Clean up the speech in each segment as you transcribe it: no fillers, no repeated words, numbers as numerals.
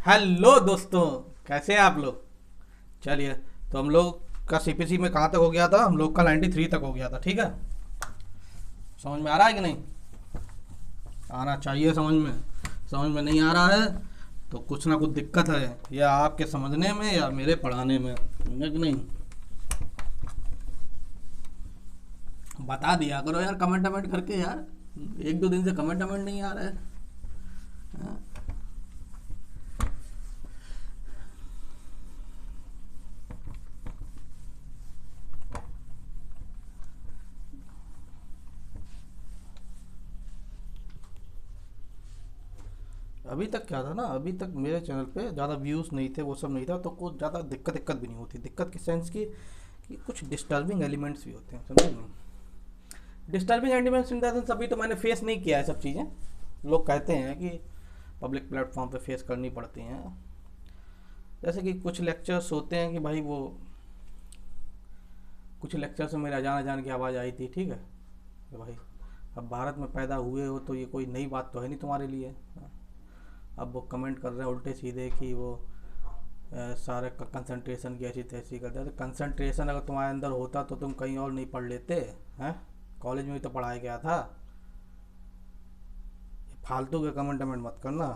Hello दोस्तों, कैसे हैं आप लोग। चलिए, तो हम लोग का सीपीसी में कहाँ तक हो गया था। हम लोग का 93 तक हो गया था। ठीक है, समझ में आ रहा है कि नहीं। आना चाहिए समझ में। समझ में नहीं आ रहा है तो कुछ ना कुछ दिक्कत है, या आपके समझने में या मेरे पढ़ाने में, समझे कि नहीं। बता दिया करो यार, कमेंट कमेंट करके यार। एक दो दिन से कमेंट कमेंट नहीं आ रहा है। हाँ? अभी तक क्या था ना, अभी तक मेरे चैनल पे ज़्यादा व्यूज़ नहीं थे, वो सब नहीं था, तो कुछ ज़्यादा दिक्कत भी नहीं होती। दिक्कत किस सेंस की कि कुछ डिस्टर्बिंग एलिमेंट्स भी होते हैं, समझे नहीं। Disturbing elements in the sense अभी तो मैंने फेस नहीं किया है सब चीज़ें। लोग कहते हैं कि पब्लिक प्लेटफॉर्म पे फेस करनी पड़ती हैं। जैसे कि कुछ लेक्चर्स होते हैं कि भाई वो कुछ लेक्चर्स में मेरे अजान अजान की आवाज़ आई थी। ठीक है, तो भाई अब भारत में पैदा हुए हो तो ये कोई नई बात तो है नहीं तुम्हारे लिए। अब वो कमेंट कर रहे हैं उल्टे सीधे कि वो सारे कंसंट्रेशन की ऐसी तैसी करते हैं। तो कंसंट्रेशन अगर तुम्हारे अंदर होता तो तुम कहीं और नहीं पढ़ लेते हैं। कॉलेज में भी तो पढ़ाया गया था। फालतू के कमेंट कमेंट मत करना।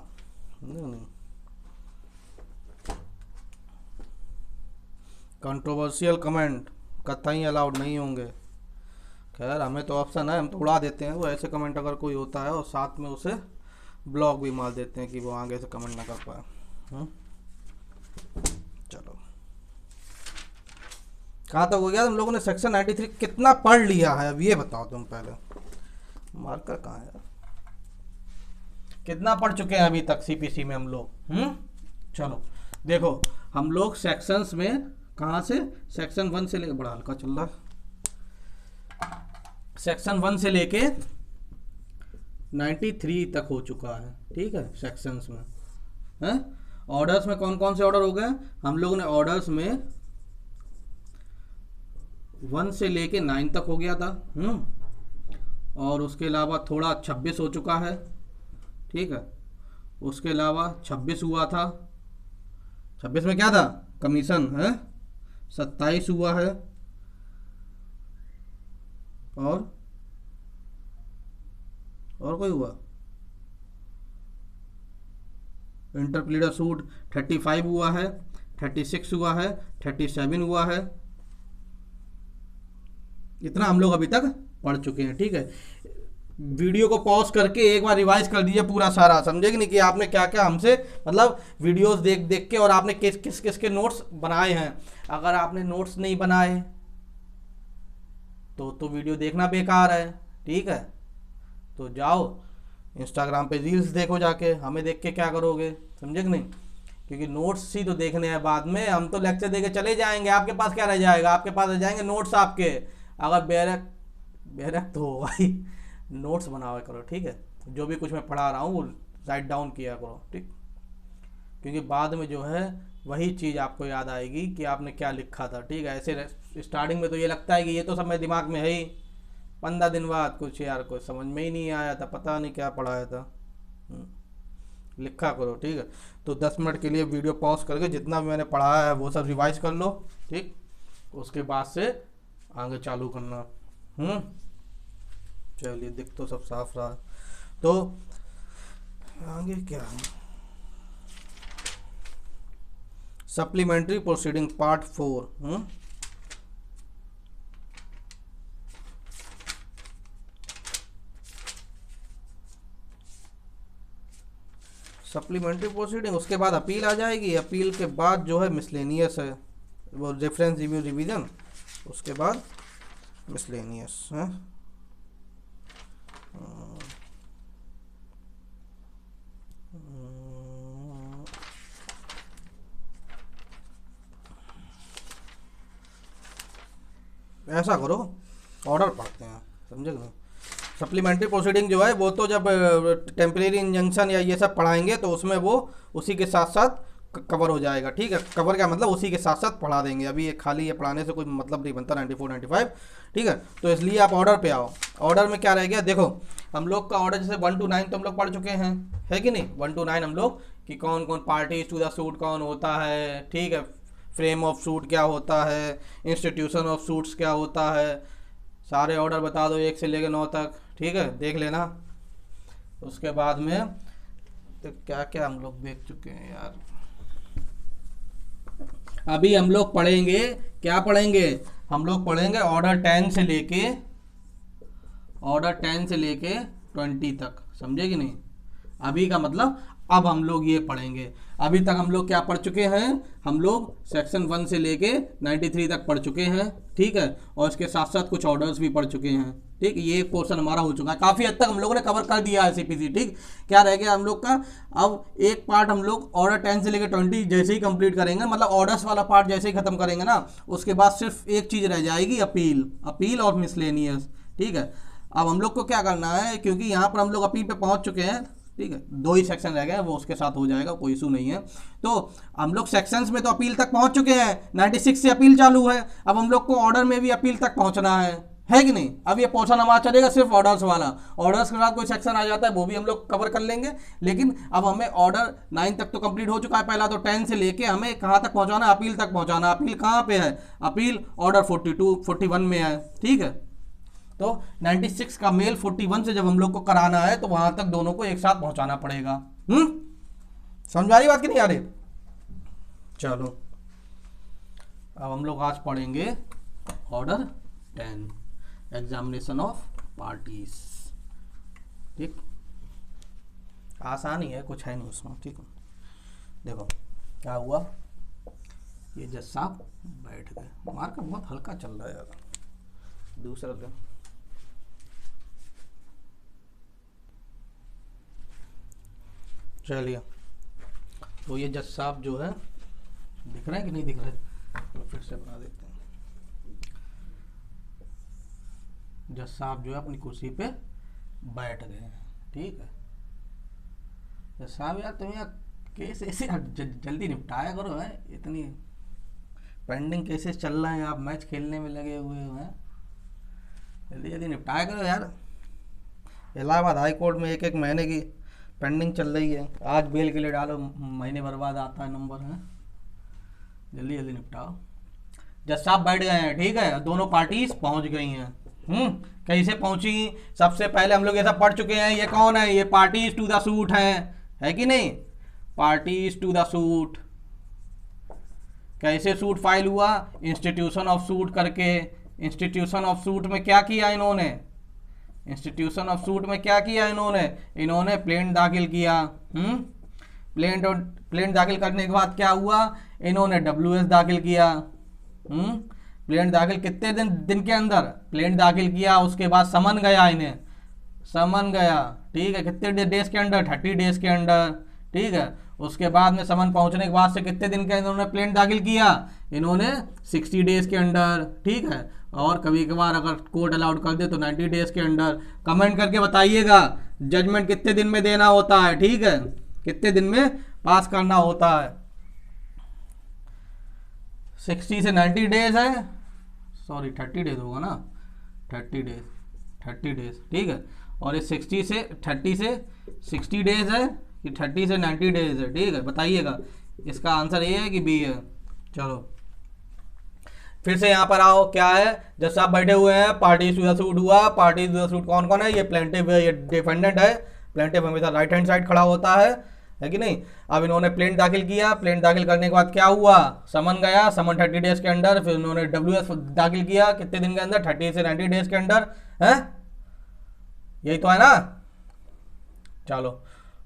नहीं, कंट्रोवर्शियल कमेंट कतई अलाउड नहीं होंगे। खैर, हमें तो ऑप्शन है, हम तो उड़ा देते हैं वो ऐसे कमेंट अगर कोई होता है, और साथ में उसे ब्लॉक भी मार देते हैं कि वो आगे से कमेंट ना कर पाए। चलो, कहाँ तक हो गया तुम लोगों ने। सेक्शन 93 कितना पढ़ लिया है अब ये बताओ तुम पहले। मार्कर कहाँ है, कितना पढ़ चुके हैं अभी तक सीपीसी में हम लोग। चलो देखो, हम लोग सेक्शंस में कहाँ से, सेक्शन 1 से लेकर, बड़ा हल्का चल रहा है, सेक्शन 1 से लेके 93 तक हो चुका है। ठीक है, सेक्शंस में हैं। ऑर्डर्स में कौन कौन से ऑर्डर हो गए हम लोगों ने। ऑर्डर्स में 1 से लेके 9 तक हो गया था। और उसके अलावा थोड़ा 26 हो चुका है। ठीक है, उसके अलावा 26 हुआ था। 26 में क्या था, कमीशन है। 27 हुआ है। और कोई हुआ, इंटरप्लीडर सूट 35 हुआ है। 36 हुआ है। 37 हुआ है। इतना हम लोग अभी तक पढ़ चुके हैं। ठीक है, वीडियो को पॉज करके एक बार रिवाइज कर दीजिए पूरा सारा, समझे कि नहीं, कि आपने क्या क्या हमसे मतलब वीडियोस देख देख के, और आपने किस किस किस के नोट्स बनाए हैं। अगर आपने नोट्स नहीं बनाए तो वीडियो देखना बेकार है। ठीक है, तो जाओ इंस्टाग्राम पे रील्स देखो जाके, हमें देख के क्या करोगे, समझे कि नहीं। क्योंकि नोट्स ही तो देखने हैं बाद में। हम तो लेक्चर देके चले जाएंगे, आपके पास क्या रह जाएगा, आपके पास रह जाएंगे नोट्स आपके। अगर बेरक बेरक तो होगा ही, नोट्स बनावा करो। ठीक है, जो भी कुछ मैं पढ़ा रहा हूँ वो राइट डाउन किया करो। ठीक, क्योंकि बाद में जो है वही चीज़ आपको याद आएगी कि आपने क्या लिखा था। ठीक है, ऐसे स्टार्टिंग में तो ये लगता है कि ये तो सब मेरे दिमाग में है ही। 15 दिन बाद कुछ यार कुछ समझ में ही नहीं आया था, पता नहीं क्या पढ़ाया था। लिखा करो। ठीक है, तो 10 मिनट के लिए वीडियो पॉज करके जितना भी मैंने पढ़ाया है वो सब रिवाइज कर लो। ठीक, उसके बाद से आगे चालू करना। चलिए, दिख तो सब साफ रहा। तो आगे क्या है, supplementary proceeding part 4। Supplementary proceeding, उसके बाद अपील आ जाएगी। अपील के बाद जो है मिसलेनियस है, वो रेफरेंस रिव्यू रिवीजन, उसके बाद मिसलेनियस है। ऐसा करो, ऑर्डर पढ़ते हैं, समझे कि नहीं। सप्लीमेंट्री प्रोसीडिंग जो है वो तो जब टेम्परेरी इंजंक्शन या ये सब पढ़ाएंगे तो उसमें वो उसी के साथ साथ कवर हो जाएगा। ठीक है, कवर क्या मतलब, उसी के साथ साथ पढ़ा देंगे। अभी ये खाली ये पढ़ाने से कोई मतलब नहीं बनता 94 95। ठीक है, तो इसलिए आप ऑर्डर पे आओ। ऑर्डर में क्या रह गया देखो, हम लोग का ऑर्डर जैसे 1 to 9 तो हम लोग पढ़ चुके हैं। है कि नहीं, 1 to 9 हम लोग कि कौन कौन पार्टीज टू द सूट कौन होता है, ठीक है, फ्रेम ऑफ सूट क्या होता है, इंस्टीट्यूशन ऑफ सूट्स क्या होता है, सारे ऑर्डर बता दो 1 से लेकर 9 तक, ठीक है, देख लेना। उसके बाद में तो क्या क्या हम लोग देख चुके हैं यार। अभी हम लोग पढ़ेंगे, क्या पढ़ेंगे, हम लोग पढ़ेंगे ऑर्डर 10 से लेके 20 तक, समझे कि नहीं। अभी का मतलब अब हम लोग ये पढ़ेंगे। अभी तक हम लोग क्या पढ़ चुके हैं, हम लोग सेक्शन 1 से लेके 93 तक पढ़ चुके हैं, ठीक है, और इसके साथ साथ कुछ ऑर्डर्स भी पढ़ चुके हैं, ठीक। ये एक पोर्शन हमारा हो चुका है, काफ़ी हद तक हम लोगों ने कवर कर दिया है सीपीसी, ठीक। क्या रह गया हम लोग का, अब एक पार्ट हम लोग ऑर्डर 10 से लेकर 20 जैसे ही कंप्लीट करेंगे, मतलब ऑर्डर्स वाला पार्ट जैसे ही खत्म करेंगे ना, उसके बाद सिर्फ एक चीज़ रह जाएगी, अपील और मिसलेनियस, ठीक है। अब हम लोग को क्या करना है, क्योंकि यहाँ पर हम लोग अपील पे पहुँच चुके हैं, ठीक है, 2 ही सेक्शन रह गए, वो उसके साथ हो जाएगा, कोई इशू नहीं है। तो हम लोग सेक्शंस में तो अपील तक पहुंच चुके हैं, 96 से अपील चालू है, अब हम लोग को ऑर्डर में भी अपील तक पहुंचना है कि नहीं। अब ये पोर्शन हमारा चलेगा सिर्फ ऑर्डर्स वाला, ऑर्डर्स के साथ कोई सेक्शन आ जाता है वो भी हम लोग कवर कर लेंगे, लेकिन अब हमें ऑर्डर 9 तक तो कंप्लीट हो चुका है पहला, तो 10 से लेके हमें कहाँ तक पहुँचाना है, अपील तक पहुँचाना। अपील कहाँ पे है, अपील ऑर्डर 41 में है, ठीक है। तो 96 का मेल 41 से जब हम लोग को कराना है तो वहां तक दोनों को एक साथ पहुंचाना पड़ेगा। समझ आ रही बात कि नहीं आ रही। चलो अब हम लोग आज पढ़ेंगे ऑर्डर 10, एग्जामिनेशन ऑफ पार्टीज, ठीक। आसान ही है, कुछ है नहीं उसमें, ठीक है। देखो क्या हुआ, ये जज साहब बैठ गए, मार्कर बहुत हल्का चल रहा है यार, दूसरा दिन। चलिए, तो ये जज साहब जो है, दिख रहे हैं कि नहीं दिख रहे, तो फिर से बना देते हैं। जज साहब जो है अपनी कुर्सी पे बैठ गए हैं, ठीक है। जज साहब यार तुम यार केस ऐसे जल्दी निपटाया करो, है इतनी पेंडिंग केसेस चल रहे हैं, आप मैच खेलने में लगे हुए हैं, जल्दी जल्दी निपटाया करो यार। इलाहाबाद हाई कोर्ट में 1 महीने की पेंडिंग चल रही है, आज बेल के लिए डालो, महीने भर बाद आता है नंबर, है, जल्दी जल्दी निपटाओ। जज साहब बैठ गए हैं, ठीक है, दोनों पार्टीज पहुंच गई हैं। कैसे पहुंची, सबसे पहले हम लोग ये सब पढ़ चुके हैं, ये कौन है, ये पार्टीज टू द सूट है कि नहीं, पार्टीज टू द सूट। कैसे सूट फाइल हुआ, इंस्टीट्यूशन ऑफ सूट करके। इंस्टीट्यूशन ऑफ सूट में क्या किया इन्होंने, इंस्टीट्यूशन ऑफ सूट में क्या किया इन्होंने प्लेंट दाखिल किया। प्लेंट दाखिल करने के बाद क्या हुआ, इन्होंने WS दाखिल किया। प्लेंट दाखिल कितने दिन के अंदर प्लेंट दाखिल किया, उसके बाद समन गया, इन्हें समन गया, ठीक है, कितने डेज के अंदर, 30 डेज के अंदर, ठीक है। उसके बाद में समन पहुंचने के बाद से कितने दिन के अंदर इन्होंने प्लेंट दाखिल किया, इन्होंने 60 डेज के अंदर, ठीक है। और कभी कभार अगर कोर्ट अलाउड कर दे तो 90 डेज के अंदर। कमेंट करके बताइएगा जजमेंट कितने दिन में देना होता है, ठीक है, कितने दिन में पास करना होता है। 60 से 90 डेज है, सॉरी 30 डेज होगा ना, 30 डेज, ठीक है। और ये 30 से 60 डेज है कि 30 से 90 डेज है, ठीक है, बताइएगा। इसका आंसर ये है कि बी है। चलो फिर से यहाँ पर आओ, क्या है, जज साहब बैठे हुए हैं, पार्टीज टू द सूट हुआ। पार्टीज टू द सूट कौन कौन है, ये प्लेंटिफ है, ये डिफेंडेंट है। प्लेंटिफ हमेशा राइट हैंड साइड खड़ा होता है कि नहीं। अब इन्होंने प्लेंट दाखिल किया, प्लेंट दाखिल करने के बाद क्या हुआ, समन गया, समन 30 डेज के अंदर। फिर इन्होंने WS दाखिल किया, कितने दिन के अंदर, 30 से 90 डेज के अंदर, है, यही तो है ना। चलो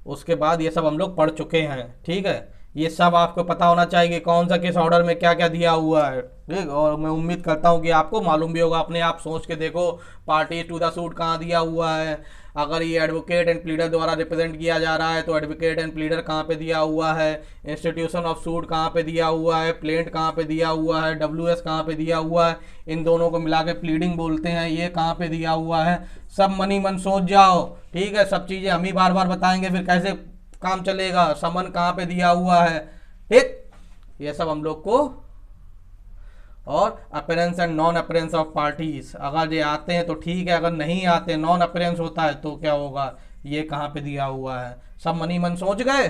उसके बाद ये सब हम लोग पढ़ चुके हैं, ठीक है। ये सब आपको पता होना चाहिए कौन सा किस ऑर्डर में क्या क्या दिया हुआ है, ठीक। और मैं उम्मीद करता हूँ कि आपको मालूम भी होगा, अपने आप सोच के देखो पार्टी टू द सूट कहाँ दिया हुआ है। अगर ये एडवोकेट एंड प्लीडर द्वारा रिप्रेजेंट किया जा रहा है तो एडवोकेट एंड प्लीडर कहाँ पे दिया हुआ है, इंस्टीट्यूशन ऑफ सूट कहाँ पे दिया हुआ है, प्लेंट कहाँ पे दिया हुआ है, WS कहाँ पे दिया हुआ है, इन दोनों को मिला के प्लीडिंग बोलते हैं, ये कहाँ पे दिया हुआ है। सब मनी मन सोच जाओ, ठीक है। सब चीज़ें हम ही बार बार बताएंगे, फिर कैसे काम चलेगा। समन कहाँ पे दिया हुआ है, ठीक, ये सब हम लोग को। और appearance and non appearance of parties, अगर ये आते हैं तो ठीक है, अगर नहीं आते, नॉन अपीयरेंस होता है तो क्या होगा, ये कहाँ पे दिया हुआ है, सब मनी मन सोच गए।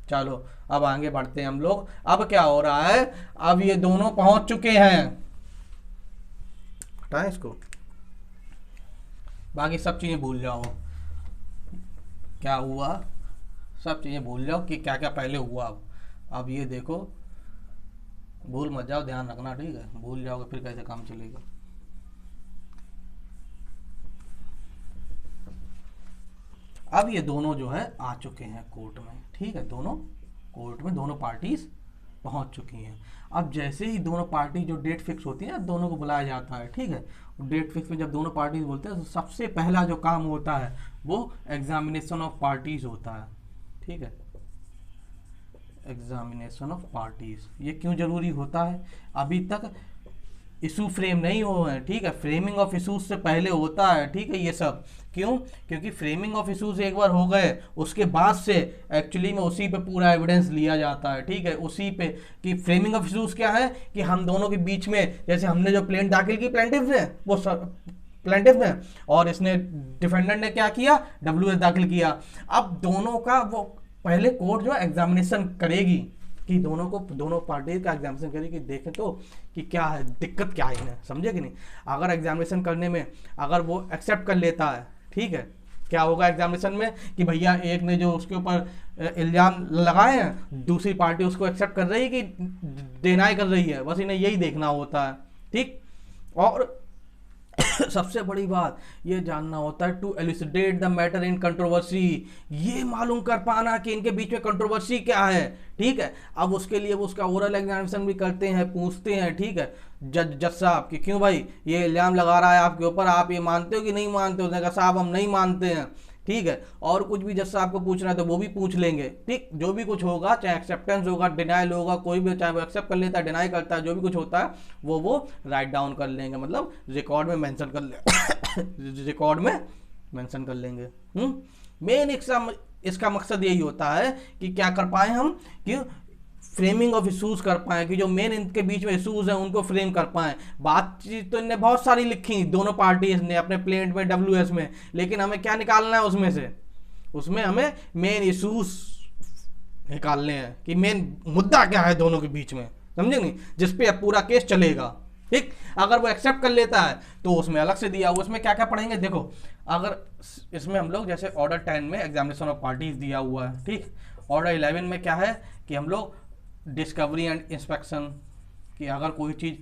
चलो अब आगे बढ़ते हैं हम लोग। अब क्या हो रहा है, अब ये दोनों पहुंच चुके हैं, हटाएं इसको, बाकी सब चीजें भूल जाओ, क्या हुआ सब चीजें भूल जाओ कि क्या क्या पहले हुआ। अब ये देखो, भूल मत जाओ, ध्यान रखना, ठीक है, भूल जाओगे फिर कैसे काम चलेगा। अब ये दोनों जो है आ चुके हैं कोर्ट में, ठीक है, दोनों कोर्ट में दोनों पार्टीज पहुंच चुकी हैं। अब जैसे ही दोनों पार्टी जो डेट फिक्स होती है, दोनों को बुलाया जाता है, ठीक है, डेट फिक्स में जब दोनों पार्टीज बोलते हैं तो सबसे पहला जो काम होता है वो एग्जामिनेशन ऑफ पार्टीज होता है, ठीक है, एग्जामिनेशन ऑफ पार्टीज। ये क्यों जरूरी होता है, अभी तक इशू फ्रेम नहीं हुए हैं, ठीक है, फ्रेमिंग ऑफ इशूज से पहले होता है, ठीक है, ये सब क्यों, क्योंकि फ्रेमिंग ऑफ इशूज एक बार हो गए उसके बाद से एक्चुअली में उसी पे पूरा एविडेंस लिया जाता है, ठीक है, उसी पे कि फ्रेमिंग ऑफ इशूज क्या है कि हम दोनों के बीच में, जैसे हमने जो प्लेंट दाखिल की प्लेंटिफ ने, वो प्लेंटिफ ने, और इसने डिफेंडेंट ने क्या किया, WS दाखिल किया। अब दोनों का वो पहले कोर्ट जो एग्जामिनेशन करेगी कि दोनों पार्टी का एग्जामिनेशन करेगी कि देखें तो कि क्या है, दिक्कत क्या है इन्हें, समझे कि नहीं। अगर एग्जामिनेशन करने में अगर वो एक्सेप्ट कर लेता है, ठीक है, क्या होगा एग्जामिनेशन में कि भैया एक ने जो उसके ऊपर इल्जाम लगाए हैं, दूसरी पार्टी उसको एक्सेप्ट कर रही है कि डिनाई कर रही है, बस इन्हें यही देखना होता है, ठीक। और सबसे बड़ी बात ये जानना होता है to elucidate the matter in controversy, ये मालूम कर पाना कि इनके बीच में कंट्रोवर्सी क्या है, ठीक है। अब उसके लिए वो उसका ओरल एग्जामिनेशन भी करते हैं, पूछते हैं, ठीक है, जज साहब कि क्यों भाई ये इल्जाम लगा रहा है आपके ऊपर, आप ये मानते हो कि नहीं मानते हो, उसने कहा साहब हम नहीं मानते हैं, ठीक है, और कुछ भी जज साहब को पूछना है तो वो भी पूछ लेंगे, ठीक, जो भी कुछ होगा, चाहे एक्सेप्टेंस होगा, डिनाइल होगा, कोई भी, चाहे वो एक्सेप्ट कर लेता है, डिनाई करता है, जो भी कुछ होता है वो राइट डाउन कर लेंगे, मतलब रिकॉर्ड में मेंशन कर ले रिकॉर्ड में मेंशन कर लेंगे। मेन इसका मकसद यही होता है कि क्या कर पाए हम, कि फ्रेमिंग ऑफ इशूज कर पाए, कि जो मेन इनके बीच में इशूज हैं उनको फ्रेम कर पाए। बातचीत तो इनने बहुत सारी लिखी दोनों पार्टीज ने अपने प्लेंट में, WS में, लेकिन हमें क्या निकालना है उसमें से, उसमें हमें मेन इशूज निकालने हैं कि मेन मुद्दा क्या है दोनों के बीच में, समझे नहीं, जिसपे अब पूरा केस चलेगा, ठीक। अगर वो एक्सेप्ट कर लेता है तो उसमें अलग से दिया हुआ, उसमें क्या क्या पढ़ेंगे देखो। अगर इसमें हम लोग जैसे ऑर्डर 10 में एग्जामिनेशन ऑफ पार्टीज दिया हुआ है, ठीक, ऑर्डर 11 में क्या है कि हम लोग डिस्कवरी एंड इंस्पेक्शन, कि अगर कोई चीज़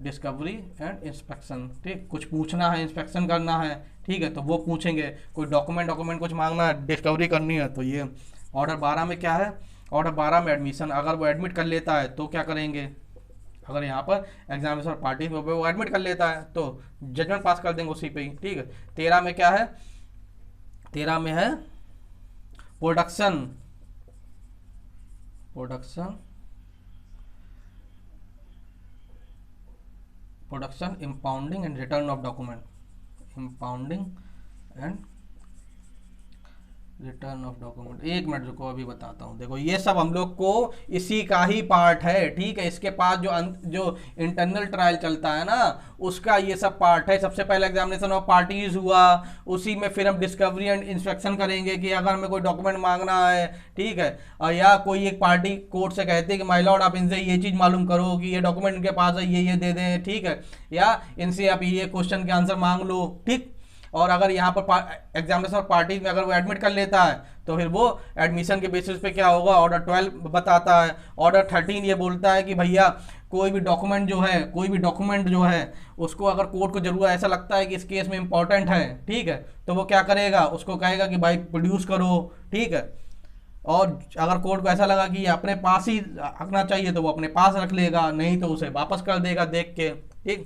डिस्कवरी एंड इंस्पेक्शन, ठीक, कुछ पूछना है, इंस्पेक्शन करना है, ठीक है, तो वो पूछेंगे, कोई डॉक्यूमेंट कुछ मांगना है, डिस्कवरी करनी है, तो ये ऑर्डर 12 में क्या है, ऑर्डर 12 में एडमिशन, अगर वो एडमिट कर लेता है तो क्या करेंगे, अगर यहाँ पर एग्जामिनेशन पार्टी में वो एडमिट कर लेता है तो जजमेंट पास कर देंगे उसी पे ही, ठीक है। 13 में क्या है, 13 में है production impounding and return of document, impounding and return of document. एक मिनट रुको, अभी बताता हूँ। देखो ये सब हम लोग को इसी का ही पार्ट है, ठीक है, इसके पास जो इंटरनल ट्रायल चलता है ना, उसका ये सब पार्ट है। सबसे पहले एग्जामिनेशन ऑफ पार्टीज हुआ, उसी में फिर हम डिस्कवरी एंड इंस्पेक्शन करेंगे कि अगर हमें कोई डॉक्यूमेंट मांगना है, ठीक है, और या कोई एक पार्टी कोर्ट से कहते हैं कि माय लॉर्ड आप इनसे ये चीज़ मालूम करो कि ये डॉक्यूमेंट इनके पास है, ये दे दें, ठीक है, या इनसे आप ये क्वेश्चन के आंसर मांग लो, ठीक। और अगर यहाँ पर एग्जामिनेशन ऑफ पार्टीज में अगर वो एडमिट कर लेता है तो फिर वो एडमिशन के बेसिस पे क्या होगा, ऑर्डर 12 बताता है। ऑर्डर 13 ये बोलता है कि भैया कोई भी डॉक्यूमेंट जो है उसको अगर कोर्ट को जरूर ऐसा लगता है कि इस केस में इंपॉर्टेंट है, ठीक है, तो वो क्या करेगा, उसको कहेगा कि भाई प्रोड्यूस करो, ठीक है। और अगर कोर्ट को ऐसा लगा कि ये अपने पास ही रखना चाहिए तो वो अपने पास रख लेगा, नहीं तो उसे वापस कर देगा देख के, ठीक।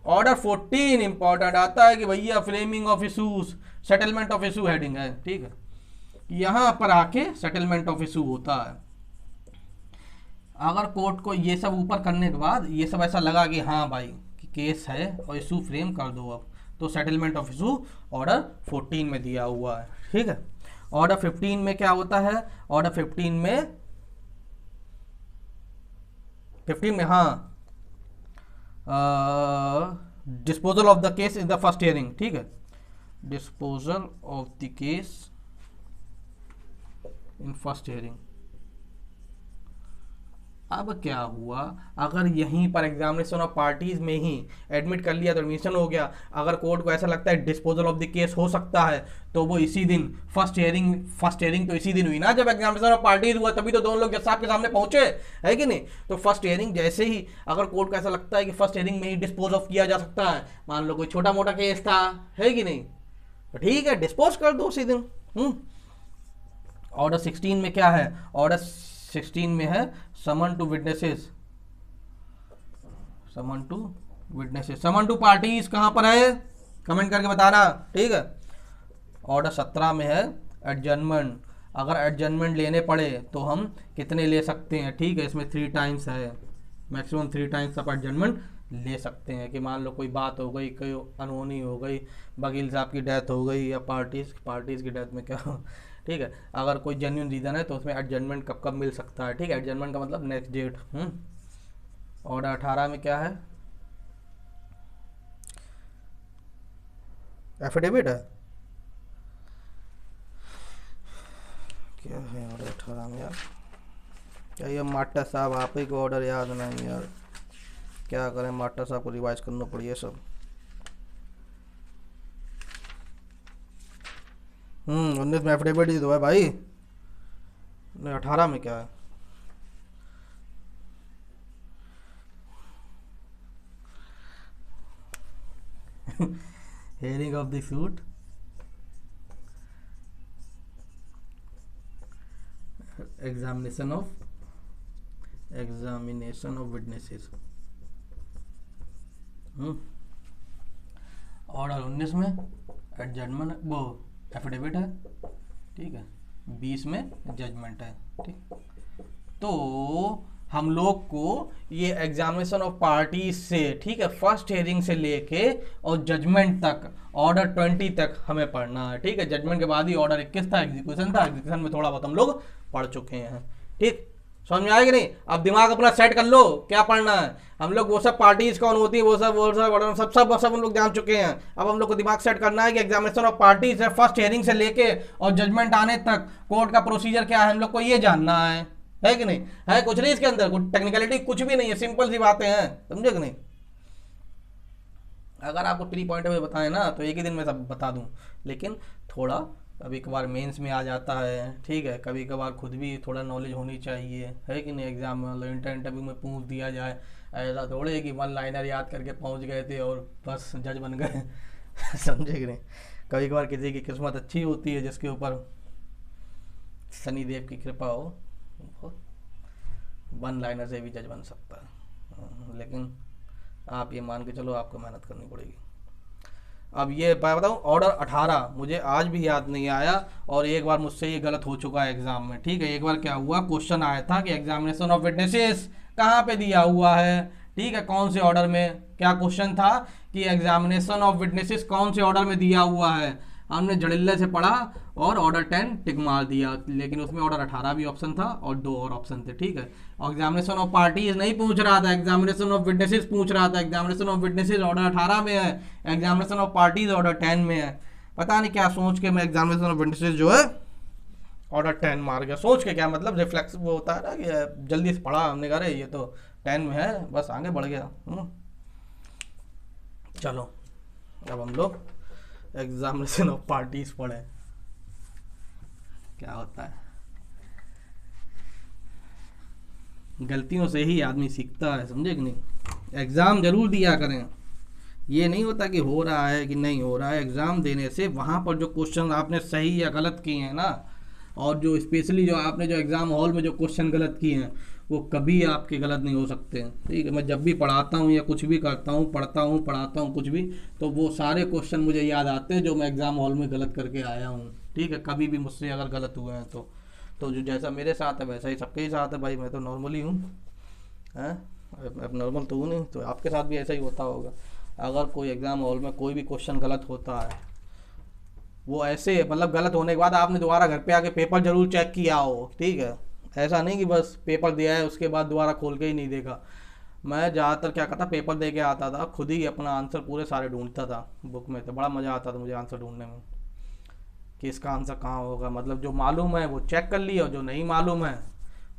ऑर्डर 14 इंपॉर्टेंट आता है कि भैया framing of issues, settlement of issue heading है, ठीक है, यहां पर आके सेटलमेंट ऑफ इशू होता है। अगर कोर्ट को ये सब ऊपर करने के बाद ये सब ऐसा लगा कि हाँ भाई कि केस है और इशू फ्रेम कर दो अब, तो सेटलमेंट ऑफ इशू ऑर्डर 14 में दिया हुआ है, ठीक है। ऑर्डर 15 में क्या होता है, ऑर्डर 15 में हाँ disposal of the case in the first hearing, ठीक है, disposal of the case in first hearing. अब क्या हुआ, अगर यहीं पर एग्जामिनेशन ऑफ पार्टीज में ही एडमिट कर लिया तो एडमिशन हो गया। अगर कोर्ट को ऐसा लगता है डिस्पोजल ऑफ द केस हो सकता है तो वो इसी दिन फर्स्ट हियरिंग तो इसी दिन हुई ना जब एग्जामिनेशन ऑफ पार्टीज हुआ, तभी तो दोनों लोग जज साहब के सामने पहुंचे, है कि नहीं। तो फर्स्ट हियरिंग जैसे ही अगर कोर्ट को ऐसा लगता है कि फर्स्ट हियरिंग में ही डिस्पोज ऑफ किया जा सकता है, मान लो कोई छोटा मोटा केस था, है कि नहीं, तो ठीक है डिस्पोज कर दो उसी दिन। ऑर्डर 16 में क्या है, ऑर्डर 16 में है summon to witnesses, summon to parties कहां पर है, कमेंट करके बताना, ठीक है। ऑर्डर 17 में है एडजर्नमेंट, अगर एडजर्नमेंट लेने पड़े तो हम कितने ले सकते हैं, ठीक है, इसमें 3 टाइम्स है, मैक्सिमम 3 टाइम्स आप एडजर्नमेंट ले सकते हैं। कि मान लो कोई बात हो गई, कोई अनहोनी हो गई, वकील साहब की डेथ हो गई या पार्टीज की डेथ में क्या ठीक है, अगर कोई जेन्युइन रीज़न है तो उसमें एडजर्नमेंट कब कब मिल सकता है, ठीक है। एडजर्नमेंट का मतलब नेक्स्ट डेट। ऑर्डर 18 में क्या है, एफिडेविट है, क्या है ऑर्डर 18 में यार, क्या ये माटा साहब आप ही को ऑर्डर याद नहीं यार, क्या करें, माटा साहब को रिवाइज करना पड़ी है सब। 19 में एफिडेविट ही तो है भाई, 18 में क्या है, hearing of the suit, examination of witnesses. Order 19 में एडजर्नमेंट वो एफिडेविट है, ठीक है, 20 में जजमेंट है, ठीक। तो हम लोग को ये एग्जामिनेशन ऑफ पार्टीज से, ठीक है, फर्स्ट हियरिंग से लेके और जजमेंट तक ऑर्डर 20 तक हमें पढ़ना है, ठीक है। जजमेंट के बाद ही ऑर्डर 21 था, एग्जीक्यूशन में थोड़ा बहुत हम लोग पढ़ चुके हैं, ठीक, समझ में आएगी नहीं। अब दिमाग अपना सेट कर लो क्या पढ़ना है। हम लोग वो सब पार्टीज कौन होती है वो सब हम लोग जान चुके हैं। अब हम लोग को दिमाग सेट करना है कि एग्जामिनेशन ऑफ पार्टीज है फर्स्ट हियरिंग से लेके और जजमेंट आने तक कोर्ट का प्रोसीजर क्या है, हम लोग को ये जानना है कि नहीं, है कुछ नहीं इसके अंदर, कुछ टेक्निकलिटी कुछ भी नहीं है, सिंपल सी बातें हैं, समझे कि नहीं। अगर आपको 3 पॉइंट में बताएं ना तो एक ही दिन में सब बता दूं, लेकिन थोड़ा कभी कभार मेंस में आ जाता है, ठीक है, कभी कभार खुद भी थोड़ा नॉलेज होनी चाहिए, है कि नहीं। एग्जाम में इंटरव्यू में पूछ दिया जाए, ऐसा थोड़े कि 1 लाइनर याद करके पहुंच गए थे और बस जज बन गए समझे कि नहीं। कभी कभार किसी की किस्मत अच्छी होती है जिसके ऊपर शनिदेव की कृपा हो, 1 लाइनर से भी जज बन सकता है, लेकिन आप ये मान के चलो आपको मेहनत करनी पड़ेगी। अब ये बताऊँ, ऑर्डर 18 मुझे आज भी याद नहीं आया और एक बार मुझसे ये गलत हो चुका है एग्जाम में, ठीक है। एक बार क्या हुआ, क्वेश्चन आया था कि एग्जामिनेशन ऑफ विटनेसेस कहाँ पे दिया हुआ है, ठीक है, कौन से ऑर्डर में। क्या क्वेश्चन था कि एग्जामिनेशन ऑफ विटनेसेस कौन से ऑर्डर में दिया हुआ है। हमने जड़िल्ले से पढ़ा और ऑर्डर 10 टिक मार दिया, लेकिन उसमें ऑर्डर 18 भी ऑप्शन था और 2 और ऑप्शन थे, ठीक है। और एग्जामिनेशन ऑफ पार्टीज नहीं पूछ रहा था, एग्जामिनेशन ऑफ विटनेसेस पूछ रहा था। एग्जामिनेशन ऑफ विटनेसेस ऑर्डर 18 में है, एग्जामिनेशन ऑफ पार्टीज ऑर्डर 10 में है। पता नहीं क्या सोच के मैं एग्जामिनेशन ऑफ विटनेसेस जो है ऑर्डर 10 मार गया। सोच के क्या मतलब, रिफ्लेक्स वो होता है ना कि जल्दी से पढ़ा, हमने कहा ये तो 10 में है, बस आगे बढ़ गया। चलो अब हम लोग एग्जामिनेशन ऑफ पार्टीज पढ़े, क्या होता है। गलतियों से ही आदमी सीखता है, समझे कि नहीं। एग्जाम जरूर दिया करें, ये नहीं होता कि हो रहा है कि नहीं हो रहा है। एग्जाम देने से वहाँ पर जो क्वेश्चन आपने सही या गलत किए हैं ना, और जो स्पेशली जो आपने जो एग्जाम हॉल में जो क्वेश्चन गलत किए हैं वो कभी आपके गलत नहीं हो सकते, ठीक है। मैं जब भी पढ़ाता हूँ या कुछ भी करता हूँ, पढ़ता हूँ कुछ भी, तो वो सारे क्वेश्चन मुझे याद आते हैं जो मैं एग्जाम हॉल में गलत करके आया हूँ, ठीक है। कभी भी मुझसे अगर गलत हुए हैं तो जो जैसा मेरे साथ है वैसा ही सबके ही साथ है भाई। मैं तो नॉर्मली हूँ, अब नॉर्मल तो हूँ नहीं, तो आपके साथ भी ऐसा ही होता होगा। अगर कोई एग्ज़ाम हॉल में कोई भी क्वेश्चन गलत होता है, वो ऐसे मतलब गलत होने के बाद आपने दोबारा घर पे आके पेपर जरूर चेक किया हो, ठीक है। ऐसा नहीं कि बस पेपर दिया है उसके बाद दोबारा खोल के ही नहीं देखा। मैं ज़्यादातर क्या करता, पेपर दे के आता था, खुद ही अपना आंसर पूरे सारे ढूंढता था बुक में, तो बड़ा मज़ा आता था मुझे आंसर ढूंढने में कि इसका आंसर कहाँ होगा। मतलब जो मालूम है वो चेक कर लिया और जो नहीं मालूम है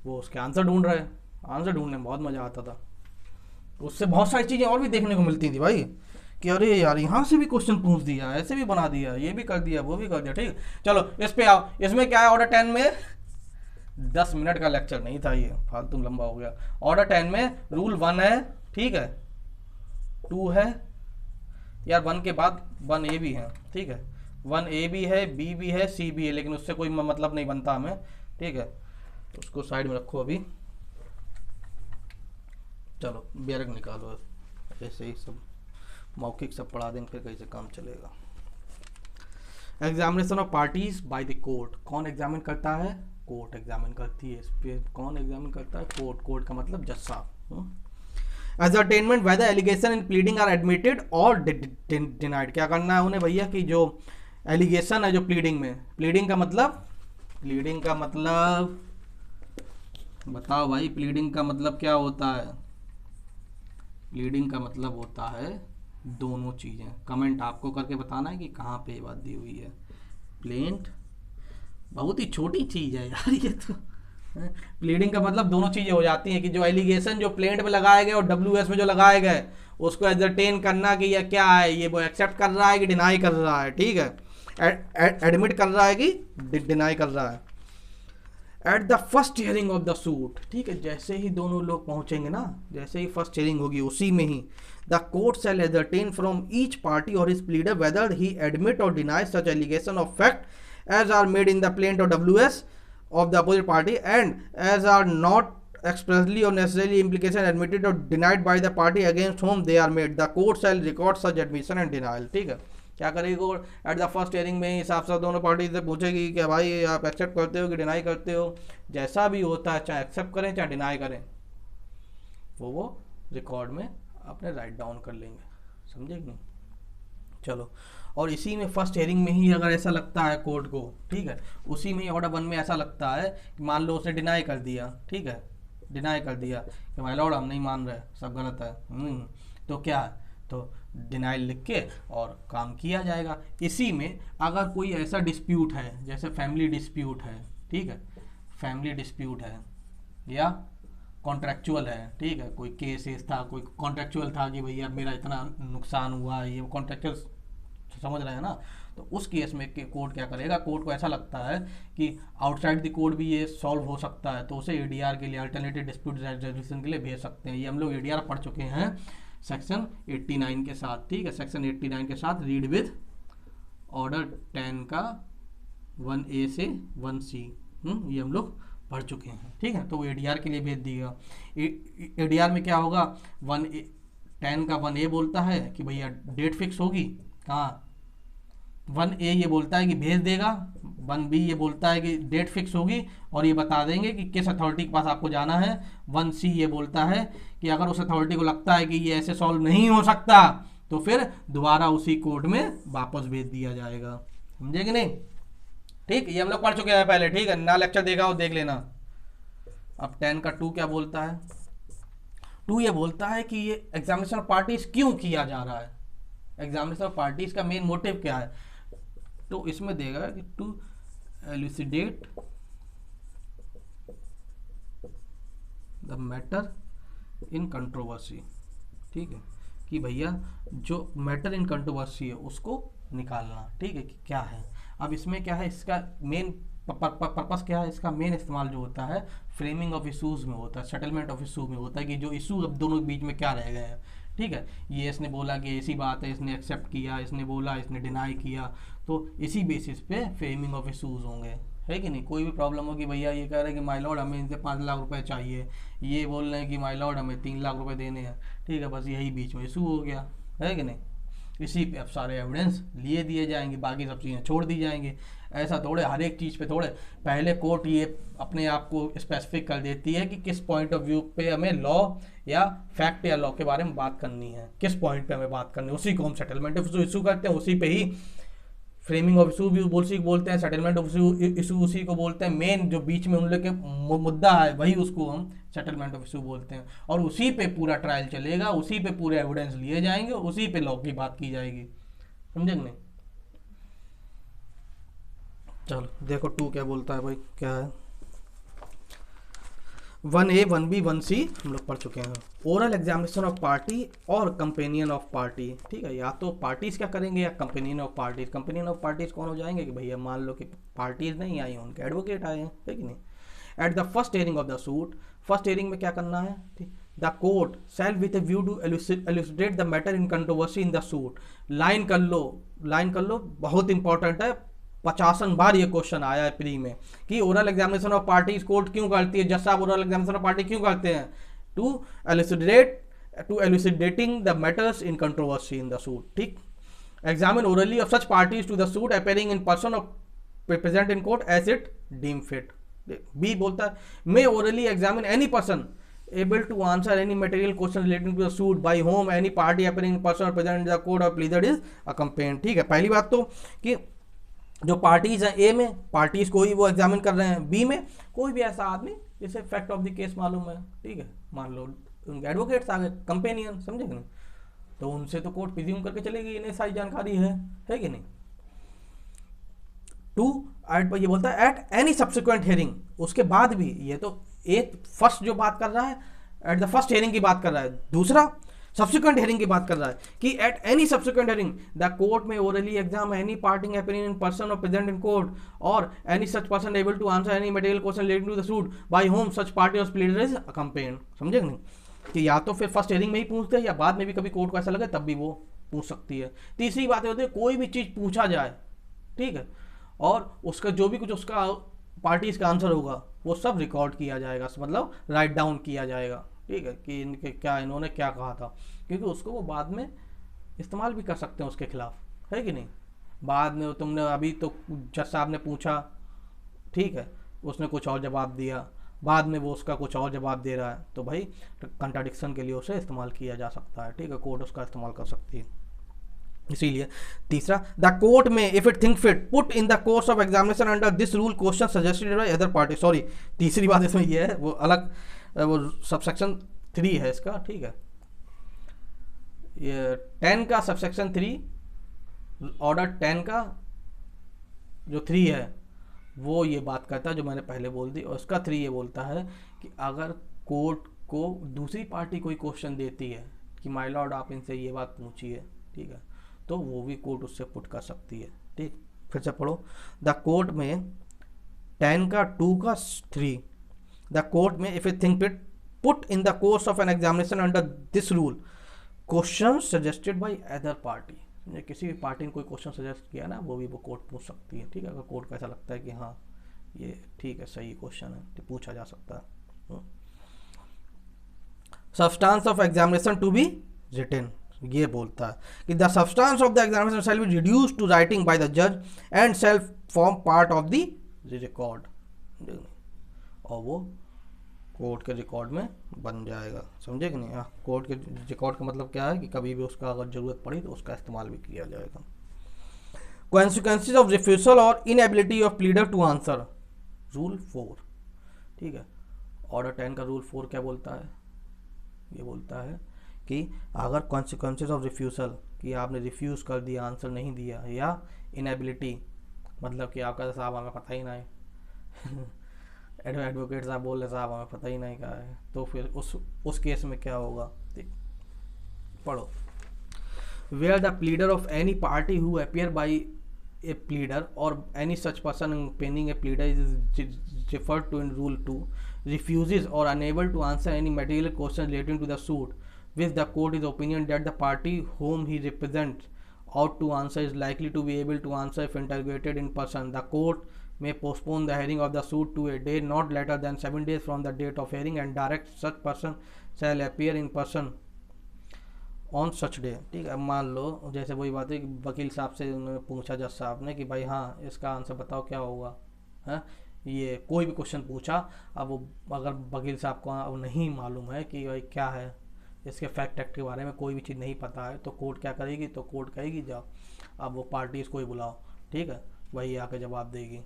वो उसके आंसर ढूंढ रहे। आंसर ढूंढने में बहुत मज़ा आता था। उससे बहुत सारी चीज़ें और भी देखने को मिलती थी भाई, कि अरे यार यहाँ से भी क्वेश्चन पूछ दिया, ऐसे भी बना दिया, ये भी कर दिया, वो भी कर दिया। ठीक, चलो इस पे आओ। इसमें क्या है, ऑर्डर 10 में 10 मिनट का लेक्चर नहीं था, ये फालतू लंबा हो गया। ऑर्डर 10 में रूल 1 है, ठीक है, 2 है यार, 1 के बाद 1A भी है, ठीक है, 1A भी है, B भी है, C भी है, लेकिन उससे कोई मतलब नहीं बनता हमें, ठीक है, उसको साइड में रखो अभी। चलो बेरक निकालो, ऐसे ही सब मौखिक सब पढ़ा देंगे, फिर कैसे काम चलेगा। Examination of parties by the court, कौन एग्जामिन करता है, कोर्ट एग्जामिन करती है। इस पे कौन एग्जामिन करता है, कोर्ट। कोर्ट का मतलब जज साहब। Ascertainment whether allegation in pleading are admitted और डिनाइड, क्या करना है उन्हें भैया कि जो एलिगेशन है जो प्लीडिंग में, प्लीडिंग का मतलब बताओ भाई, प्लीडिंग का मतलब क्या होता है। प्लीडिंग का मतलब होता है दोनों चीज़ें। कमेंट आपको करके बताना है कि कहाँ पे ये बात दी हुई है। प्लेंट बहुत ही छोटी चीज़ है यार ये तो। प्लीडिंग का मतलब दोनों चीज़ें हो जाती हैं कि जो एलिगेशन जो प्लेंट में लगाए गए और WS में जो लगाए गए उसको एजरटेन करना कि यह क्या है, ये वो एक्सेप्ट कर रहा है कि डिनाई कर रहा है, ठीक है, एडमिट कर रहा है कि डिनाई कर रहा है। Eight the first hearing of the suit, ठीक है, जैसे ही दोनों लोग पहुंचेंगे ना, जैसे ही फर्स्ट हियरिंग होगी उसी में ही the court shall ascertain from each party और his pleader whether he admit और deny such allegation of fact as are made in the plaint और WS of the opposite party and as are not expressly or necessarily implication admitted or denied by the party against whom they are made. The court shall record such admission and denial. ठीक है, क्या करेगी court, eight the first hearing में हिसाब से दोनों party से पूछेगी कि भाई आप एक्सेप्ट करते हो कि डिनाई करते हो, जैसा भी होता है, चाहे एक्सेप्ट करें चाहे डिनाई करें, वो रिकॉर्ड में अपने राइट डाउन कर लेंगे, समझे कि नहीं। चलो, और इसी में फर्स्ट हियरिंग में ही अगर ऐसा लगता है कोर्ट को, ठीक है, उसी में ऑर्डर 1 में ऐसा लगता है कि मान लो उसने डिनाई कर दिया, ठीक है, डिनाई कर दिया कि माय लॉर्ड हम नहीं मान रहे, सब गलत है, तो क्या है, तो डिनाइल लिख के और काम किया जाएगा। इसी में अगर कोई ऐसा डिस्प्यूट है, जैसे फैमिली डिस्प्यूट है, ठीक है, फैमिली डिस्प्यूट है या कॉन्ट्रेक्चुअल है, ठीक है, कोई केसेस था, कोई कॉन्ट्रेक्चुअल था कि भैया मेरा इतना नुकसान हुआ, ये कॉन्ट्रेक्चुअल समझ रहे हैं ना, तो उस केस में कोर्ट क्या करेगा, कोर्ट को ऐसा लगता है कि आउटसाइड द कोर्ट भी ये सॉल्व हो सकता है, तो उसे ADR के लिए, अल्टरनेटिव डिस्प्यूट रेजोल्यूशन के लिए भेज सकते हैं। ये हम लोग ADR पढ़ चुके हैं सेक्शन 89 के साथ, ठीक है, सेक्शन 89 के साथ रीड विद ऑर्डर 10 का 1A से 1C, ये हम लोग पढ़ चुके हैं, ठीक है, तो वो ADR के लिए भेज दिएगा। ADR में क्या होगा, 10 का 1A बोलता है कि भैया डेट फिक्स होगी, कहाँ 1A ये बोलता है कि भेज देगा, 1B ये बोलता है कि डेट फिक्स होगी और ये बता देंगे कि किस अथॉरिटी के पास आपको जाना है, 1C ये बोलता है कि अगर उस अथॉरिटी को लगता है कि ये ऐसे सॉल्व नहीं हो सकता तो फिर दोबारा उसी कोर्ट में वापस भेज दिया जाएगा, समझे कि नहीं। ठीक, ये हम लोग पढ़ चुके हैं पहले, ठीक है, ना लेक्चर देखा हो देख लेना। अब 10 का 2 क्या बोलता है, 2 ये बोलता है कि ये एग्जामिनेशन ऑफ पार्टीज क्यों किया जा रहा है, एग्जामिनेशन ऑफ पार्टीज का मेन मोटिव क्या है, तो इसमें देगा कि to elucidate the matter in controversy, ठीक है, कि भैया जो मैटर इन कंट्रोवर्सी है उसको निकालना, ठीक है, कि क्या है। अब इसमें क्या है, इसका मेन पर्पस क्या है, इसका मेन इस्तेमाल जो होता है फ्रेमिंग ऑफ इशूज़ में होता है, सेटलमेंट ऑफ इशू में होता है, कि जो इशू अब दोनों के बीच में क्या रह गए हैं, ठीक है, ये इसने बोला कि ऐसी बात है, इसने एक्सेप्ट किया, इसने बोला, इसने डिनाई किया, तो इसी बेसिस पे फ्रेमिंग ऑफ इशूज़ होंगे, है कि नहीं। कोई भी प्रॉब्लम हो कि भैया ये कह रहे हैं कि माय लॉर्ड हमें इनसे 5 लाख रुपए चाहिए, ये बोल रहे हैं कि माय लॉर्ड हमें 3 लाख रुपए देने हैं, ठीक है, बस यही बीच में इशू हो गया, है कि नहीं। इसी पे अब सारे एविडेंस लिए दिए जाएंगे, बाकी सब चीज़ें छोड़ दी जाएंगी। ऐसा थोड़े हर एक चीज़ पे थोड़े पहले कोर्ट ये अपने आप को स्पेसिफिक कर देती है कि किस पॉइंट ऑफ व्यू पे हमें लॉ या फैक्ट या लॉ के बारे में बात करनी है, किस पॉइंट पे हमें बात करनी है, उसी को हम सेटलमेंट ऑफ इशू करते हैं, उसी पे ही फ्रेमिंग ऑफ इशू भी उसी को बोलते हैं, सेटलमेंट ऑफ इशू उसी को बोलते हैं, मेन जो बीच में उन लोग के मुद्दा है वही उसको हम सेटलमेंट ऑफ इशू बोलते हैं, और उसी पे पूरा ट्रायल चलेगा, उसी पे पूरे एविडेंस लिए जाएंगे, उसी पे लॉ की बात की जाएगी, समझे नहीं। चलो देखो 2 क्या बोलता है भाई, क्या है 1A 1B 1C हम लोग पढ़ चुके हैं। ओरल एग्जामिनेशन ऑफ पार्टी और कंपेनियन ऑफ पार्टी, ठीक है, या तो पार्टीज क्या करेंगे या companion of parties. Companion of parties कौन हो जाएंगे कि भैया मान लो कि पार्टीज नहीं आई, उनके एडवोकेट आए हैं, है कि नहीं। At the first hearing of the suit, first hearing में क्या करना है, ठीक, the court shall with a view to elucidate the matter in controversy in the suit. Line कर लो, लाइन कर लो, बहुत इंपॉर्टेंट है, 50 बार ये क्वेश्चन आया है प्री में कि oral examination of parties court क्यों करती है, जज साहब ओरल एग्जामिनेशन ऑफ पार्टी क्यों करते हैं, to elucidating the matters in controversy in the suit, ठीक। Examine orally of such parties to the suit appearing in person of present in court as it deem fit. B बोलता है may orally examine any person able to answer any material question relating to the suit by whom any party appearing in person or present in the court or pleaded is accompanied, ठीक है। पहली बात तो कि जो parties हैं, ए में parties को ही वो एग्जामिन कर रहे हैं, बी में कोई भी ऐसा आदमी जिसे फैक्ट ऑफ द केस मालूम है, ठीक है, मान लो उनके एडवोकेट्स आ गए, कंपेनियन, समझे कि नहीं, तो उनसे तो कोर्ट प्रिज्यूम करके चलेगी इन्हें सारी जानकारी है कि नहीं। 2 एट पर ये बोलता है एट एनी सब्सिक्वेंट हियरिंग, उसके बाद भी, ये तो एक फर्स्ट जो बात कर रहा है एट द फर्स्ट हियरिंग की बात कर रहा है, दूसरा सब्सिक्वेंट हियरिंग की बात कर रहा है कि at any subsequent hearing the court में orally exam any party appearing in person और प्रेजेंट इन कोर्ट और any such person able to answer any material question relating to the suit by whom such party और pleader is accompanied, समझे नहीं, कि या तो फिर फर्स्ट हियरिंग में ही पूछते हैं या बाद में भी कभी कोर्ट को ऐसा लगे तब भी वो पूछ सकती है। तीसरी बात होती है कोई भी चीज़ पूछा जाए, ठीक है, और उसका जो भी कुछ उसका पार्टीज का आंसर होगा वो सब रिकॉर्ड किया जाएगा, मतलब राइट डाउन किया जाएगा, ठीक है, कि इनके क्या, इन्होंने क्या कहा था, क्योंकि उसको वो बाद में इस्तेमाल भी कर सकते हैं उसके खिलाफ, है कि नहीं। बाद में तुमने अभी तो जज साहब ने पूछा, ठीक है, उसने कुछ और जवाब दिया, बाद में वो उसका कुछ और जवाब दे रहा है, तो भाई कंट्राडिक्शन के लिए उसे इस्तेमाल किया जा सकता है, ठीक है, कोर्ट उसका इस्तेमाल कर सकती है। इसीलिए तीसरा द कोर्ट में if it think fit put in the course of examination under this rule question suggested by other party, sorry तीसरी बात इसमें ये है, वो अलग, वो सबसेक्शन 3 है इसका, ठीक है, ये 10 का सबसेक्शन 3 ऑर्डर 10 का जो 3 है वो ये बात करता है जो मैंने पहले बोल दी, और उसका 3 ये बोलता है कि अगर कोर्ट को दूसरी पार्टी कोई क्वेश्चन देती है कि माय लॉर्ड आप इनसे ये बात पूछिए, ठीक है, तो वो भी कोर्ट उससे पुट कर सकती है, ठीक। फिर से पढ़ो, द कोर्ट में 10 का 2 का 3, द कोर्ट में if you think it put in the course of an examination under this rule question suggested by other party, किसी भी पार्टी ने कोई क्वेश्चन सजेस्ट किया ना, वो भी वो कोर्ट पूछ सकती है, ठीक है, अगर कोर्ट को ऐसा लगता है कि हाँ ये ठीक है, सही क्वेश्चन है, तो पूछा जा सकता है। Substance of examination to be written, ये बोलता है कि the substance of the examination shall be reduced to writing by the जज and shall form part of the record, और वो कोर्ट के रिकॉर्ड में बन जाएगा, समझे कि नहीं। हाँ, कोर्ट के रिकॉर्ड का मतलब क्या है कि कभी भी उसका अगर जरूरत पड़ी तो उसका इस्तेमाल भी किया जाएगा। कॉन्सिक्वेंसेज ऑफ रिफ्यूजल और inability of pleader to answer, rule 4, ठीक है, ऑर्डर 10 का रूल 4 क्या बोलता है, ये बोलता है कि अगर कॉन्सिक्वेंसेज ऑफ रिफ्यूजल, कि आपने रिफ्यूज़ कर दिया, आंसर नहीं दिया, या इनएबिलिटी मतलब कि आपका साहब हमें पता ही ना है एडवोकेट साहब बोल रहे साहब हमें पता ही नहीं क्या है, तो फिर उस केस में क्या होगा, देख पढ़ो, where the pleader of any party who appear by a pleader और any such person penning a pleader is referred to in rule 2 refuses or unable to answer any material question relating to the suit which the court is opinion that the party whom he represents ought to answer is likely to be able to answer if interrogated in person, the court may postpone the hearing of the suit to a day not later than 7 days from the date of hearing and direct such person shall appear in person on such day, ठीक है। मान लो जैसे वही बात है कि वकील साहब से उन्होंने पूछा जज साहब ने कि भाई हाँ इसका आंसर बताओ क्या होगा, है ये कोई भी क्वेश्चन पूछा, अब वो अगर वकील साहब को अब नहीं मालूम है कि भाई क्या है, इसके फैक्ट एक्ट के बारे में कोई भी चीज़ नहीं पता है, तो कोर्ट क्या करेगी, तो कोर्ट कहेगी जाओ अब वो पार्टीज़ को ही बुलाओ, ठीक है, वही आके जवाब देगी।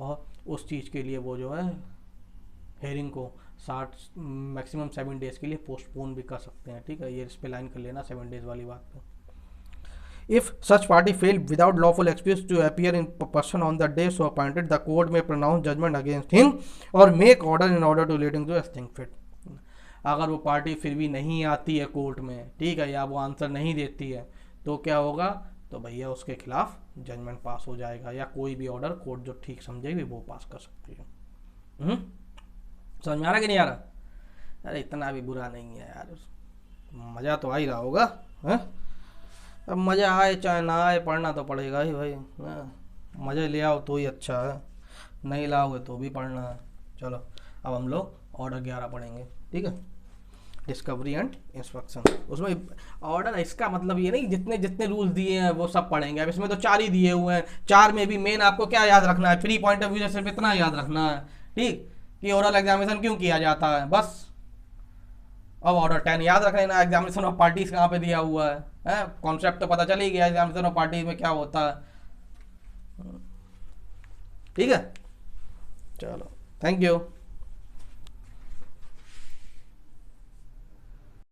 और उस चीज़ के लिए वो जो है हेयरिंग को 60 मैक्सिमम 7 डेज़ के लिए पोस्टपोन भी कर सकते हैं। ठीक है, ये इस पे लाइन कर लेना 7 डेज़ वाली बात पे। If such party failed without lawful excuse to appear in person on the day so appointed, the court may pronounce judgment against him or make order in order to relating to as think fit. अगर वो party फिर भी नहीं आती है court में, ठीक है, या वो आंसर नहीं देती है, तो क्या होगा, तो भैया उसके खिलाफ जजमेंट पास हो जाएगा, या कोई भी ऑर्डर कोर्ट जो ठीक समझेगी वो पास कर सकती है। समझ में आ रहा कि नहीं आ रहा? अरे इतना भी बुरा नहीं है यार, मज़ा तो आ ही रहा होगा। है, अब मज़ा आए चाहे ना आए, पढ़ना तो पड़ेगा ही भाई। मज़े ले आओ तो ही अच्छा है, नहीं लाओगे तो भी पढ़ना है। चलो अब हम लोग ऑर्डर 11 पढ़ेंगे। ठीक है, डिस्कवरी एंड इंस्ट्रक्शन। उसमें ऑर्डर, इसका मतलब ये नहीं जितने जितने रूल्स दिए हैं वो सब पढ़ेंगे। अब इसमें तो 4 ही दिए हुए हैं, 4 में भी मेन आपको क्या याद रखना है, 3 पॉइंट ऑफ व्यू से सिर्फ इतना याद रखना है, ठीक, कि ओरल एग्जामिनेशन क्यों किया जाता है, बस। अब ऑर्डर 10 याद रख लेना, एग्जामिनेशन ऑफ पार्टीज कहाँ पे दिया हुआ है, कॉन्सेप्ट तो पता चल ही गया एग्जामिनेशन ऑफ पार्टीज में क्या होता है। ठीक है, चलो थैंक यू।